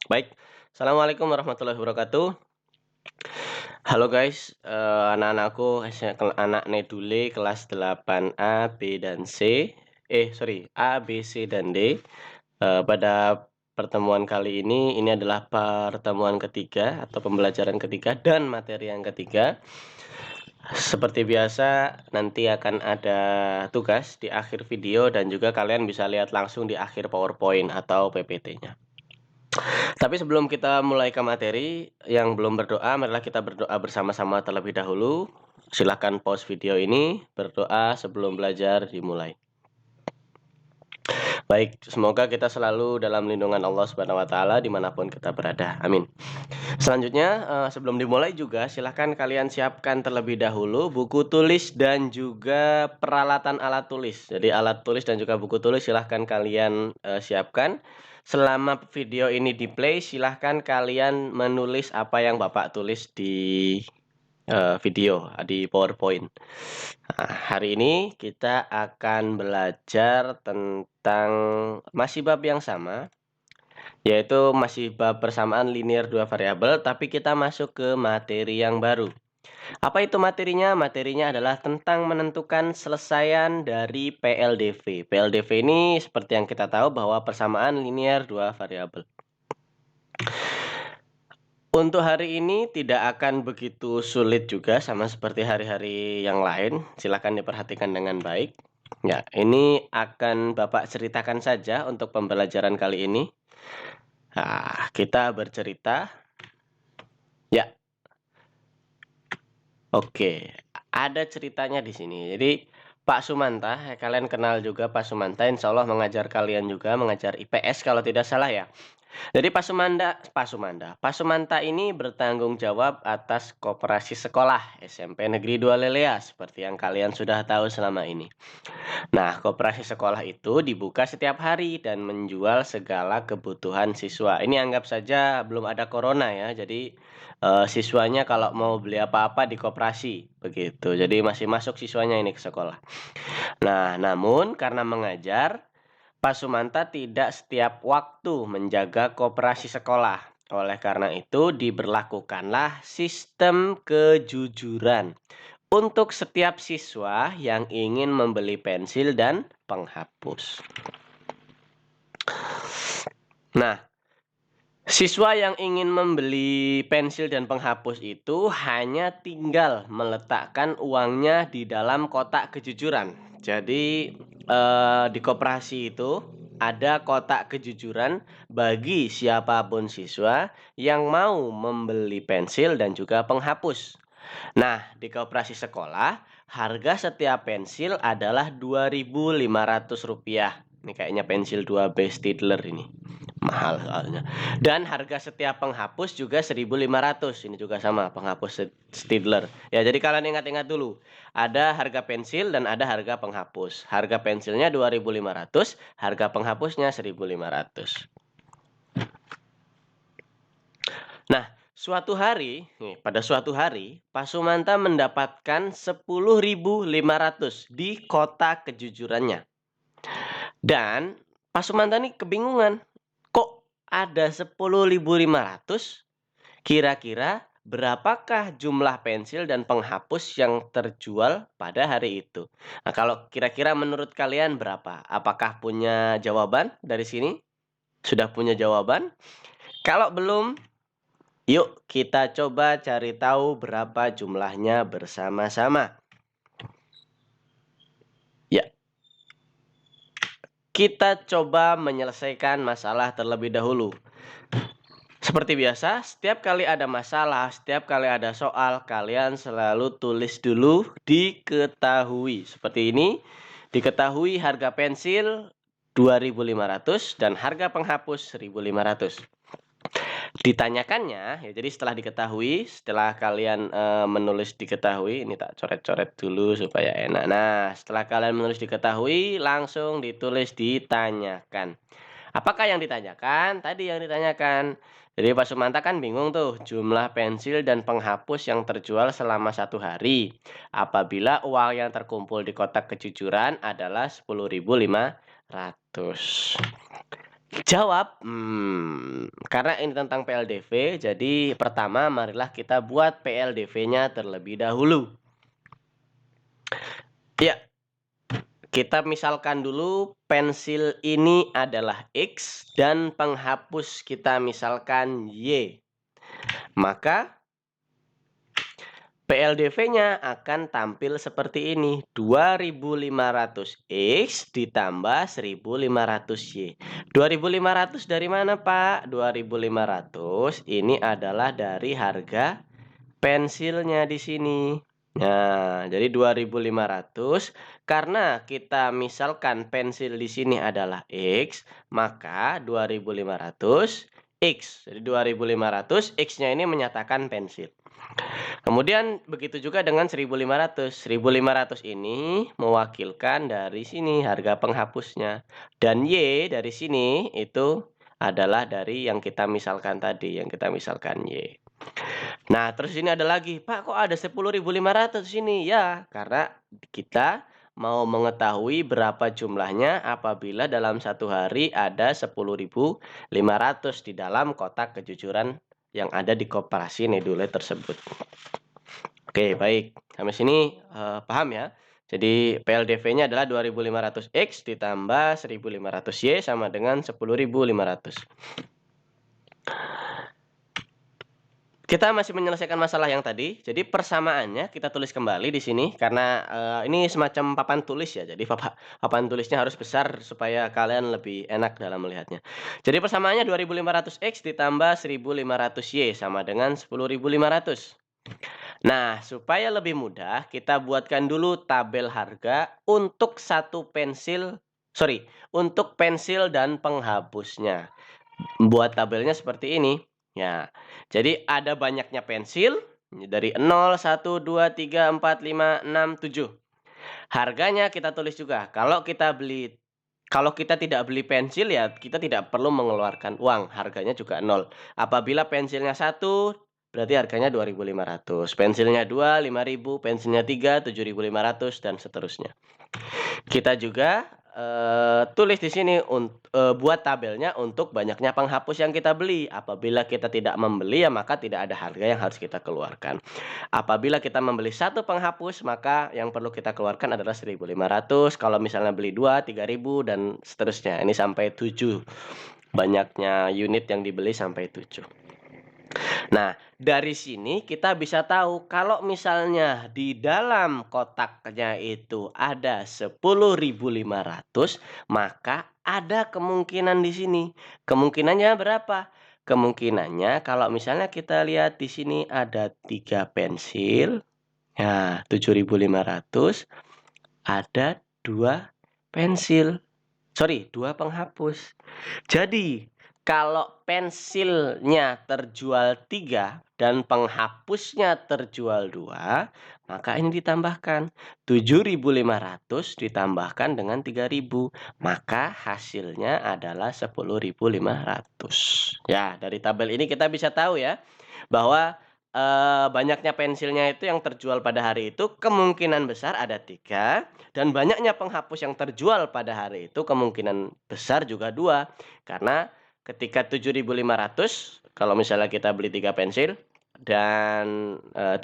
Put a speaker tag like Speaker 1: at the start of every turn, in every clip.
Speaker 1: Baik, assalamualaikum warahmatullahi wabarakatuh. Halo guys, anak-anakku, anak Nedule kelas 8A, B, dan C. Sorry, A, B, C, dan D. Pada pertemuan kali ini adalah pertemuan ketiga atau pembelajaran ketiga dan materi yang ketiga. Seperti biasa, nanti akan ada tugas di akhir video dan juga kalian bisa lihat langsung di akhir PowerPoint atau PPT-nya. Tapi sebelum kita mulai ke materi, yang belum berdoa, marilah kita berdoa bersama-sama terlebih dahulu. Silakan pause video ini, berdoa sebelum belajar dimulai. Baik, semoga kita selalu dalam lindungan Allah Subhanahu wa Ta'ala dimanapun kita berada. Amin. Selanjutnya, sebelum dimulai juga, silakan kalian siapkan terlebih dahulu buku tulis dan juga peralatan alat tulis. Jadi alat tulis dan juga buku tulis silahkan kalian siapkan. Selama video ini di-play, silahkan kalian menulis apa yang Bapak tulis di video, di PowerPoint. Nah, hari ini kita akan belajar tentang masih bab yang sama, yaitu masih bab persamaan linear dua variabel, tapi kita masuk ke materi yang baru. Apa itu materinya? Materinya adalah tentang menentukan selesaian dari PLDV. PLDV ini seperti yang kita tahu bahwa persamaan linear dua variabel. Untuk hari ini tidak akan begitu sulit juga sama seperti hari-hari yang lain. Silakan diperhatikan dengan baik. Ya, ini akan Bapak ceritakan saja untuk pembelajaran kali ini. Nah, kita bercerita. Ya, oke. Ada ceritanya di sini. Jadi, Pak Sumanta, kalian kenal juga Pak Sumanta, insya Allah mengajar kalian juga, mengajar IPS kalau tidak salah ya. Jadi Pak Sumanta ini bertanggung jawab atas koperasi sekolah SMP Negeri 2 Lelea seperti yang kalian sudah tahu selama ini. Nah, koperasi sekolah itu dibuka setiap hari dan menjual segala kebutuhan siswa. Ini anggap saja belum ada corona ya. Jadi siswanya kalau mau beli apa-apa di koperasi begitu. Jadi masih masuk siswanya ini ke sekolah. Nah, namun karena mengajar Pak Sumanta tidak setiap waktu menjaga koperasi sekolah. Oleh karena itu, diberlakukanlah sistem kejujuran untuk setiap siswa yang ingin membeli pensil dan penghapus. Nah, siswa yang ingin membeli pensil dan penghapus itu hanya tinggal meletakkan uangnya di dalam kotak kejujuran. Jadi di koperasi itu ada kotak kejujuran bagi siapapun siswa yang mau membeli pensil dan juga penghapus. Nah, di koperasi sekolah, harga setiap pensil adalah Rp2.500. Ini kayaknya pensil 2B Staedtler ini. Mahal soalnya. Dan harga setiap penghapus juga 1.500. Ini juga sama, penghapus Staedtler. Ya, jadi kalian ingat-ingat dulu. Ada harga pensil dan ada harga penghapus. Harga pensilnya 2.500, harga penghapusnya 1.500. Nah, pada suatu hari, Pak Sumanta mendapatkan 10.500 di kotak kejujurannya. Dan Pak Sumanta nih kebingungan. Kok ada 10.500? Kira-kira berapakah jumlah pensil dan penghapus yang terjual pada hari itu? Nah, kalau kira-kira menurut kalian berapa? Apakah punya jawaban dari sini? Sudah punya jawaban? Kalau belum, yuk kita coba cari tahu berapa jumlahnya bersama-sama. Ya, kita coba menyelesaikan masalah terlebih dahulu. Seperti biasa, setiap kali ada masalah, setiap kali ada soal, kalian selalu tulis dulu diketahui. Seperti ini, diketahui harga pensil 2.500 dan harga penghapus 1.500. Ditanyakannya, ya jadi setelah diketahui, setelah kalian menulis diketahui, ini tak coret-coret dulu supaya enak. Nah, setelah kalian menulis diketahui, langsung ditulis ditanyakan. Apakah yang ditanyakan? Tadi yang ditanyakan. Jadi Pak Sumanta kan bingung tuh, jumlah pensil dan penghapus yang terjual selama 1 hari. Apabila uang yang terkumpul di kotak kejujuran adalah 10.500. Jawab, karena ini tentang PLDV, jadi pertama marilah kita buat PLDV-nya terlebih dahulu. Ya, kita misalkan dulu pensil ini adalah X dan penghapus kita misalkan Y. Maka PLDV-nya akan tampil seperti ini, 2500X ditambah 1500Y. 2500 dari mana, Pak? 2500 ini adalah dari harga pensilnya di sini. Nah, jadi 2500 karena kita misalkan pensil di sini adalah X, maka 2500 X. Jadi 2500 X-nya ini menyatakan pensil. Kemudian begitu juga dengan 1500. 1500 ini mewakilkan dari sini harga penghapusnya. Dan Y dari sini itu adalah dari yang kita misalkan tadi, yang kita misalkan Y. Nah, terus ini ada lagi, "Pak, kok ada 10.500 sini?" Ya, karena kita mau mengetahui berapa jumlahnya apabila dalam satu hari ada 10.500 di dalam kotak kejujuran yang ada di koperasi Nedule tersebut. Oke, baik. Sampai sini, paham ya? Jadi PLDV-nya adalah 2500X ditambah 1500Y sama dengan 10.500. Kita masih menyelesaikan masalah yang tadi. Jadi persamaannya kita tulis kembali di sini karena, ini semacam papan tulis ya. Jadi papan tulisnya harus besar supaya kalian lebih enak dalam melihatnya. Jadi persamaannya 2500X ditambah 1500Y sama dengan 10.500. Nah, supaya lebih mudah, kita buatkan dulu tabel harga untuk untuk pensil dan penghapusnya. Buat tabelnya seperti ini. Ya, jadi ada banyaknya pensil dari 0, 1, 2, 3, 4, 5, 6, 7. Harganya kita tulis juga. Kalau kita tidak beli pensil ya kita tidak perlu mengeluarkan uang, harganya juga 0. Apabila pensilnya 1, berarti harganya 2.500. Pensilnya 2, 5.000. Pensilnya 3, 7.500 dan seterusnya. Kita juga, tulis di sini buat tabelnya untuk banyaknya penghapus yang kita beli. Apabila kita tidak membeli, ya maka tidak ada harga yang harus kita keluarkan. Apabila kita membeli 1 penghapus, maka yang perlu kita keluarkan adalah 1.500. Kalau misalnya beli 2, 3.000 dan seterusnya. Ini sampai 7. Banyaknya unit yang dibeli sampai 7. Nah, dari sini kita bisa tahu kalau misalnya di dalam kotaknya itu ada 10.500, maka ada kemungkinan di sini. Kemungkinannya berapa? Kemungkinannya kalau misalnya kita lihat di sini ada 3 pensil, ya 7.500, ada 2 pensil. Sorry, 2 penghapus. Jadi, kalau pensilnya terjual 3 dan penghapusnya terjual 2, maka ini ditambahkan. 7.500 ditambahkan dengan 3.000, maka hasilnya adalah 10.500. Ya, dari tabel ini kita bisa tahu ya, bahwa, banyaknya pensilnya itu yang terjual pada hari itu kemungkinan besar ada 3 dan banyaknya penghapus yang terjual pada hari itu kemungkinan besar juga 2. Karena ketika 7.500 kalau misalnya kita beli 3 pensil dan, 3.000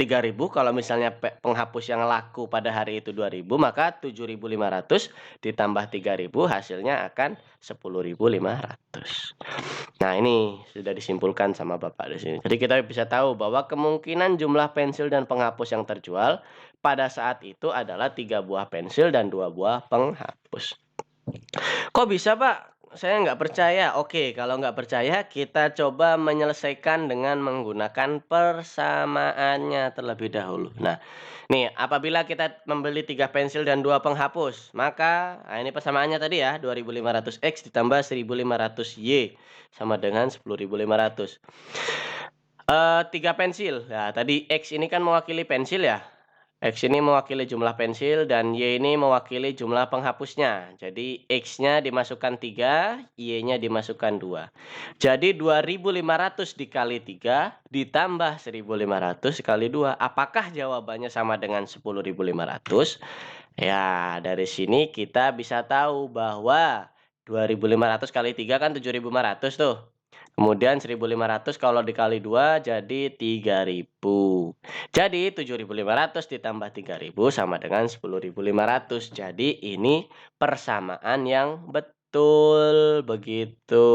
Speaker 1: kalau misalnya penghapus yang laku pada hari itu 2.000 maka 7.500 ditambah 3.000 hasilnya akan 10.500. Nah, ini sudah disimpulkan sama Bapak di sini. Jadi kita bisa tahu bahwa kemungkinan jumlah pensil dan penghapus yang terjual pada saat itu adalah 3 buah pensil dan 2 buah penghapus. Kok bisa, Pak? Saya nggak percaya. Oke, kalau nggak percaya kita coba menyelesaikan dengan menggunakan persamaannya terlebih dahulu. Nah, nih apabila kita membeli 3 pensil dan 2 penghapus, maka ini persamaannya tadi ya, 2.500X ditambah 1.500Y sama dengan 10.500. 3 pensil. Nah, tadi X ini kan mewakili pensil ya. X ini mewakili jumlah pensil dan Y ini mewakili jumlah penghapusnya. Jadi X-nya dimasukkan 3, Y-nya dimasukkan 2. Jadi 2.500 dikali 3 ditambah 1.500 kali 2. Apakah jawabannya sama dengan 10.500? Ya, dari sini kita bisa tahu bahwa 2.500 kali 3 kan 7.500 tuh. Kemudian 1.500 kalau dikali 2 jadi 3.000. Jadi 7.500 ditambah 3.000 sama dengan 10.500. Jadi ini persamaan yang betul, begitu.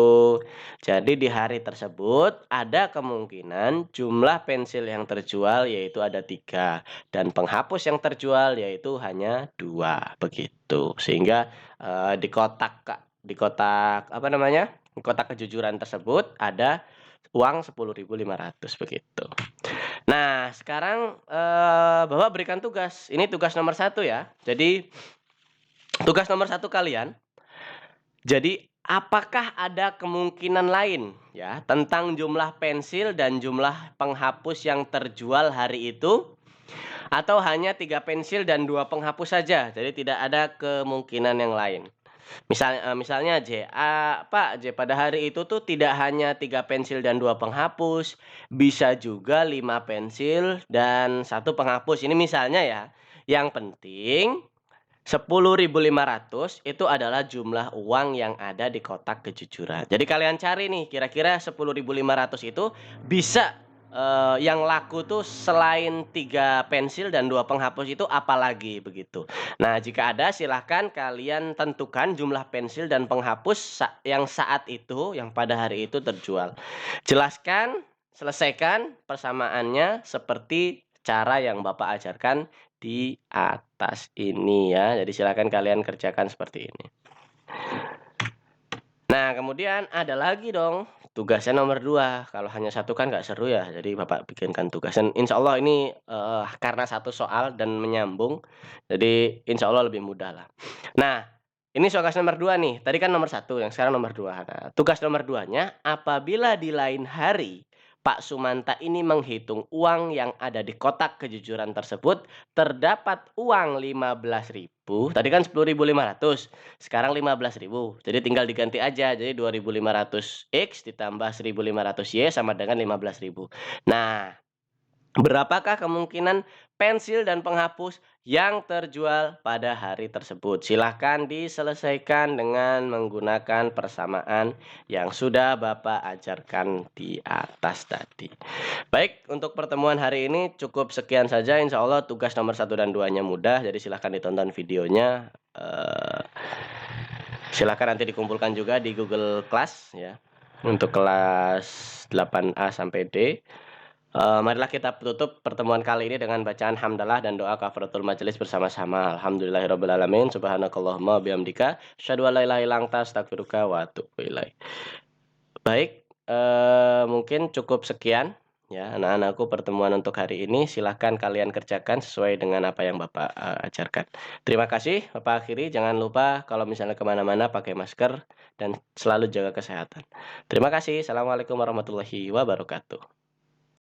Speaker 1: Jadi di hari tersebut ada kemungkinan jumlah pensil yang terjual yaitu ada 3 dan penghapus yang terjual yaitu hanya 2, begitu. Sehingga di kotak apa namanya? Di kotak kejujuran tersebut ada uang 10.500 begitu. Nah, sekarang Bapak berikan tugas. Ini tugas nomor 1 ya. Jadi tugas nomor 1 kalian. Jadi apakah ada kemungkinan lain ya tentang jumlah pensil dan jumlah penghapus yang terjual hari itu? Atau hanya 3 pensil dan 2 penghapus saja? Jadi tidak ada kemungkinan yang lain. Misalnya J, Pak J pada hari itu tuh tidak hanya 3 pensil dan 2 penghapus, bisa juga 5 pensil dan 1 penghapus. Ini misalnya ya. Yang penting 10.500 itu adalah jumlah uang yang ada di kotak kejujuran. Jadi kalian cari nih kira-kira 10.500 itu bisa yang laku tuh selain 3 pensil dan 2 penghapus itu apalagi begitu. Nah, jika ada silahkan kalian tentukan jumlah pensil dan penghapus yang saat itu, yang pada hari itu terjual. Jelaskan, selesaikan persamaannya seperti cara yang Bapak ajarkan di atas ini ya. Jadi silakan kalian kerjakan seperti ini. Nah, kemudian ada lagi dong tugasnya nomor 2. Kalau hanya satu kan nggak seru ya. Jadi Bapak bikinkan tugas. Dan insya Allah ini karena satu soal dan menyambung. Jadi insya Allah lebih mudah lah. Nah, ini tugas nomor 2 nih. Tadi kan nomor 1, yang sekarang nomor 2. Nah, tugas nomor 2-nya, apabila di lain hari Pak Sumanta ini menghitung uang yang ada di kotak kejujuran tersebut, terdapat uang 15.000. Tadi kan 10.500, sekarang 15.000. Jadi tinggal diganti aja. Jadi 2.500 X ditambah 1.500 Y sama dengan 15.000. Nah, berapakah kemungkinan pensil dan penghapus yang terjual pada hari tersebut? Silahkan diselesaikan dengan menggunakan persamaan yang sudah Bapak ajarkan di atas tadi. Baik, untuk pertemuan hari ini cukup sekian saja. Insya Allah tugas nomor 1 dan 2-nya mudah, jadi silahkan ditonton videonya. Silahkan nanti dikumpulkan juga di Google Class ya, untuk kelas 8A sampai D. Marilah kita tutup pertemuan kali ini dengan bacaan hamdalah dan doa kafaratul majelis bersama-sama. Alhamdulillahirobbilalamin. Subhanakallahumma bihamdika asyhadu an la ilaha illa anta astaghfiruka wa atubu ilaik. Baik, mungkin cukup sekian ya anak-anakku pertemuan untuk hari ini. Silahkan kalian kerjakan sesuai dengan apa yang Bapak ajarkan. Terima kasih. Bapak akhiri, jangan lupa kalau misalnya kemana-mana pakai masker dan selalu jaga kesehatan. Terima kasih. Assalamualaikum warahmatullahi wabarakatuh.